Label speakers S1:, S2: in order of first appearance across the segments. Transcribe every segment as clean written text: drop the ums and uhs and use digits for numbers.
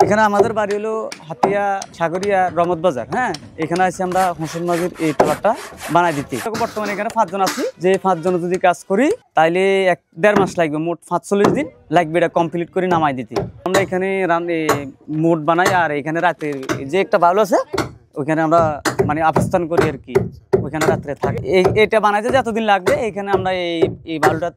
S1: এখানে আমাদের বাড়ি হলো হাতিয়া সাগরিয়া রমত বাজার। হ্যাঁ, এখানে আছি আমরা হোসেন মাঝির এই ট্রলারটা বানাই দিতে। বর্তমানে এখানে 5 জন আছি। যে 5 জন যদি কাজ করি তাইলে 1-1.5 মাস লাগবে, মোট 45 দিন লাগবে এটা কমপ্লিট করে নামাই দিতে। আমরা এখানে মোট বানাই আর এখানে রাতে যে একটা বাউল আছে ওইখানে আমরা মানে অবস্থান করি আর কি, ওইখানে রাত্রে থাকি। এটা বানাইতে যতদিন লাগবে এখানে আমরা এই বাউলটা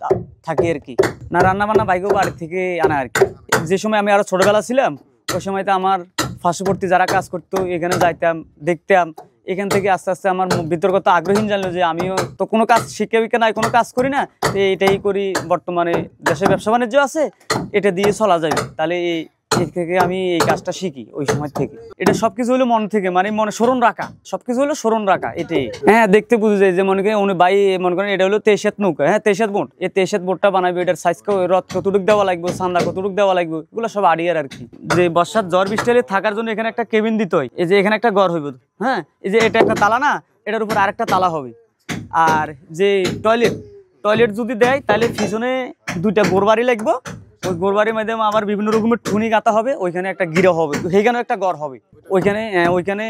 S1: থাকি আর কি। না রান্না বান্না বাইকেও বাড়ি থেকে আনা আর কি। যে সময় আমি আরো ছোটবেলা ছিলাম ওই সময়তে আমার পার্শ্ববর্তী যারা কাজ করতো এখানে যাইতাম, দেখতাম। এখান থেকে আস্তে আস্তে আমার বিতর্কত আগ্রহীন জানলো যে আমিও তো কোনো কাজ শিক্ষা বিজ্ঞান নাই, কোনো কাজ করি না, এটাই করি। বর্তমানে দেশে ব্যবসা বাণিজ্য আছে, এটা দিয়ে চলা যাবে, তাহলে এই থেকে আমি এই কাজটা শিখি ওই সময় থেকে। এটা সবকিছু হলো মন থেকে, মানে মনে স্মরণ রাখা, সবকিছু হলো স্মরণ রাখা এটাই। হ্যাঁ, দেখতে বুঝে যায় যে মনে করেন উনি ভাই মনে করেন এটা হলো 23 হাত নৌকা। হ্যাঁ, 23 হাত বোট, এই 23 হাত বোটটা বানাবে, এটার সাইজ রথ কতটুক দেওয়া লাগবে, চান্দা কতটুক দেওয়া লাগবে, এগুলো সব আইডিয়ার আর কি। যে বর্ষার ঝড় বৃষ্টি হলে থাকার জন্য এখানে একটা কেবিন দিতে হয়। এই যে এখানে একটা ঘর হইব, হ্যাঁ, এই যে এটা একটা তালা না, এটার উপর আরেকটা তালা হবে। আর যে টয়লেট যদি দেয় তাহলে পিছনে 2টা গোরবাড়ি লাগবে। ওই গোরবাড়ির মাধ্যমে আবার বিভিন্ন রকমের ঠুনি গাঁথা হবে, ওইখানে একটা গিরা হবে, সেইখানেও একটা ঘর হবে। ওইখানে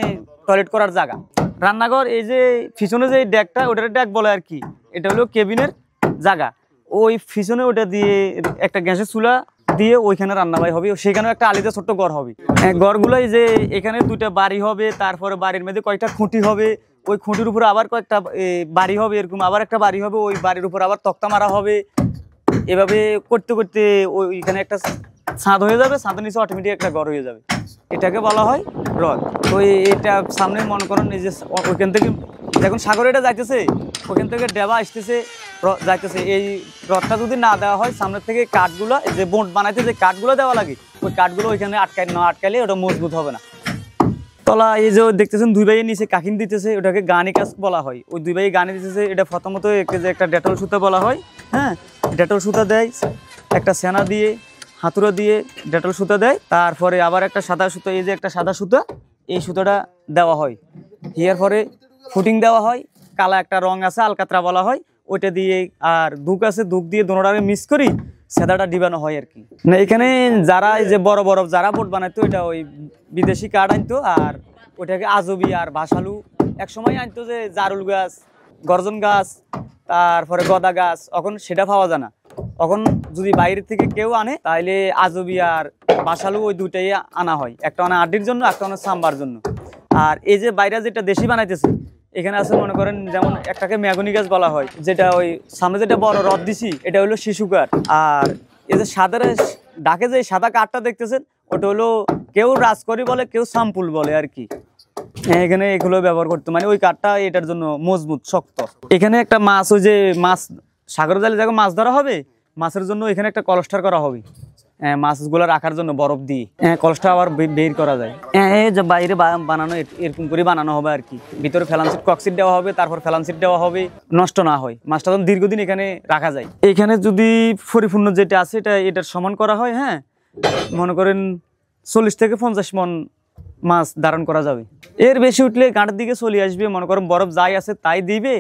S1: টয়লেট করার জায়গা, রান্নাঘর। এই যে পিছনে যে ডেকটা, ওটার ডেক বলে আর কি, এটা হলো কেবিনের জায়গা। ওই পিছনে ওটা দিয়ে একটা গ্যাসের চুলা দিয়ে ওইখানে রান্নাবাই হবে, সেখানেও একটা আলাদা ছোট্ট ঘর হবে। ঘরগুলোই যে এখানে 2টা বাড়ি হবে, তারপরে বাড়ির মধ্যে কয়েকটা খুঁটি হবে, ওই খুঁটির উপরে আবার কয়েকটা বাড়ি হবে, এরকম আবার একটা বাড়ি হবে, ওই বাড়ির উপর আবার তক্তা মারা হবে। এভাবে করতে করতে ওইখানে একটা ছাদ হয়ে যাবে, ছাদের নিচে অটোমেটিক একটা ঘর হয়ে যাবে। এটাকে বলা হয় হ্রদ। তো এটা সামনে মনে করেন এই যে ওইখান থেকে যখন সাগরে এটা যাইতেছে, ওইখান থেকে ডেবা আসতেছে যাইতেছে। এই হ্রদটা যদি না দেওয়া হয় সামনের থেকে কাঠগুলো, যে বোট বানাইতে যে কাঠগুলো দেওয়া লাগে, ওই কাঠগুলো ওইখানে আটকাইলে ওটা মজবুত হবে না। তলা এই যে দেখতেছেন 2 ভাইয়ের নিচে কাকিন দিতেছে, ওটাকে গানি কাজ বলা হয়। ওই 2 ভাই গানি দিতেছে। এটা প্রথমত যে একটা ডেটল সুতা বলা হয়। হ্যাঁ, ডেটল সুতা দেয়, একটা সেনা দিয়ে হাতুড়া দিয়ে ডেটল সুতা দেয়। তারপরে আবার একটা সাদা সুতা, এই যে একটা সাদা সুতা, এই সুতাটা দেওয়া হয়। এর পরে ফুটিং দেওয়া হয়, কালা একটা রং আছে আলকাতরা বলা হয়, ওইটা দিয়ে। আর দুক আছে, দুক দিয়ে দোনোটাকে মিক্স করি সেদাটা ডিবানো হয় আর কি। না এখানে যারা এই যে বড় বড় যারা বোট বানাইতো, এটা ওই বিদেশি কাঠ আনতো, আর ওইটাকে আজবি আর ভাসালু এক সময় আনতো, যে জারুল গাছ, গর্জন গাছ, তারপরে গদা গাছ। এখন সেটা পাওয়া যায় না। এখন যদি বাইরে থেকে কেউ আনে তাহলে আজবি আর ভাসালু ওই 2টাই আনা হয়, একটা আনা আড্ডির জন্য, একটা আনা সাম্বার জন্য। আর এই যে বাইরে যেটা দেশি বানাইতেছে, এখানে আছে মনে করেন যেমন একটাকে মেগনি গাছ বলা হয়, যেটা ওই সামনে যেটা বড় রথ দিছি এটা হলো শিশু কাঠ। আর এই যে সাদা ডাকে যে সাদা কাঠটা দেখতেছেন, ওটা হলো কেউ রাজকরি বলে, কেউ সাম্পুল বলে আর কি। এখানে এগুলো ব্যবহার করতে, মানে ওই কাঠটা এটার জন্য মজবুত শক্ত। এখানে একটা মাছ, ওই যে মাছ সাগর জালে যখন মাছ ধরা হবে, মাছের জন্য এখানে একটা কলস্টার করা হবে, মাছগুলো রাখার জন্য বরফ দিয়ে কলসটা আবার বের করা যায়। যে বাইরে বানানো এরকম করে বানানো হবে আর কি। ভিতরে ফেলানসিট কক্সিট দেওয়া হবে, তারপর ফেলানসিট দেওয়া হবে, নষ্ট না হয়, মাছটা যখন দীর্ঘদিন এখানে রাখা যায়। এখানে যদি পরিপূর্ণ যেটা আছে এটার সমান করা হয়, হ্যাঁ, মনে করেন 40 থেকে 50 মন মাছ ধারণ করা যাবে। এর বেশি উঠলে গাঁটের দিকে চলে আসবে, মনে করেন বরফ যাই আছে তাই দিবে।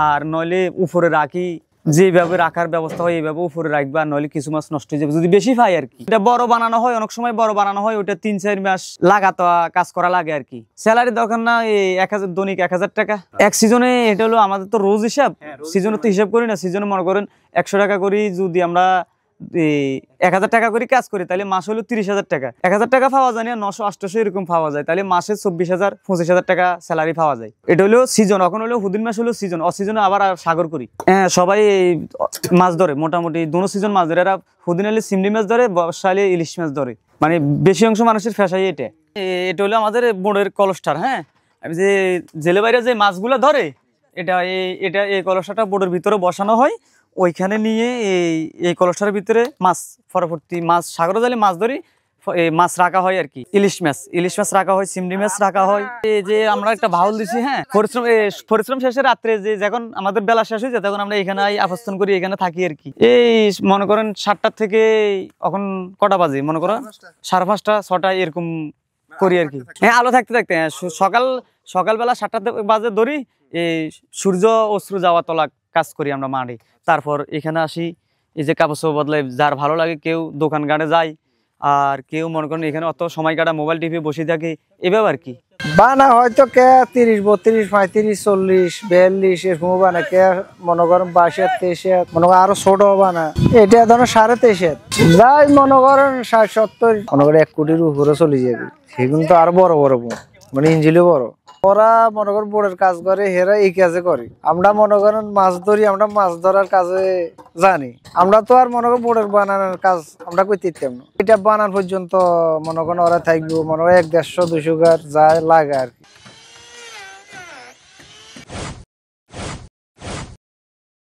S1: আর নইলে উপরে রাখি, যেভাবে রাখার ব্যবস্থা হয় এইভাবে উপরে রাখবে, আর নইলে কিছু মাছ নষ্ট হয়ে যাবে যদি বেশি পাই আর কি। এটা বড় বানানো হয়, অনেক সময় বড় বানানো হয়, ওটা 3-4 মাস লাগাতো কাজ করা লাগে আর কি। স্যালারি দরকার না, এই 1000 দৈনিক 1000 টাকা এক সিজনে। এটা হলো আমাদের তো রোজ হিসাব, সিজনে তো হিসাব করি না। সিজনে মনে করেন 100 টাকা করি, যদি আমরা 1000 টাকা করে কাজ করি তাহলে মাস হলো 30,000 টাকা। 1000 টাকা পাওয়া যায় না, 900-800 এরকম পাওয়া যায়, তাহলে মাসে 24,000-25,000 টাকা স্যালারি পাওয়া যায়। এটা হলো সিজন। এখন হলো হুদিন মাস হলো সিজন, অসিজনে আবার সাগর করি। হ্যাঁ, সবাই মাছ ধরে, মোটামুটি দোনো সিজন মাছ ধরে। এরা হুদিন হলে চিংড়ি মাছ ধরে, বর্ষালে ইলিশ মাছ ধরে, মানে বেশি অংশ মানুষের ফেসাই এটা। এটা হলো আমাদের বোর্ডের কলস্টার। হ্যাঁ, যে জেলে বাইরে যে মাছগুলো ধরে, এই কলস্টারটা বোর্ডের ভিতরে বসানো হয়। ওইখানে নিয়ে এই কলসটার ভিতরে মাছ, পরবর্তী মাছ সাগরে জালে মাছ ধরি, মাছ রাখা হয় আর কি। ইলিশ মাছ রাখা হয়, চিংড়ি মাছ রাখা হয়। এই যে আমরা একটা ভাউল দিছি, হ্যাঁ, পরিশ্রম শেষে রাত্রে যে যখন আমাদের বেলা শেষ হয়ে যায় তখন আমরা এখানে অবস্থান করি, এখানে থাকি আর কি। এই মনে করেন 7টা থেকে এখন কটা বাজে, মনে করেন 5:30, 6টা এরকম করি আর কি। হ্যাঁ, আলো থাকতে থাকতে সকালবেলা 7টা বাজে ধরি, এই সূর্য অস্ত্র যাওয়া তলা কাজ করি আমরা মাঠে। তারপর এখানে আসি, এই যে কাপড় বদলাই, যার ভালো লাগে কেউ দোকান ঘাটে যায়, আর কেউ মনে করেন এখানে অত সময় কাটা মোবাইল টিপে বসে থাকে এভাবে আর কি।
S2: বানা হয়তো কে 30, 32, 35, 40, 42 এরকম বানা, কে মনে করেন 22, 23, মনে করেন আরো ছোট বানা, এটা ধরেন 23.5 যাই মনে করেন 60, 70, মনে করেন 1 কোটির উপরে চলে যাবে। সেগুলো তো আরো বড় বড় বোট, মানে ইঞ্জিলও বড়। ওরা মনে করেন বোর্ডের কাজ করে, হেরা এই কাজে করে। আমরা মনে করেন মাছ ধরি, আমরা মাছ ধরার কাজে জানি। আমরা তো আর মনে করেন বোর্ডের বানানোর কাজ আমরা করতে দিতাম না। এটা বানান পর্যন্ত মনে করেন ওরা থাকবো মনে করেন 100, 150, 200 গার যায় লাগে আর কি।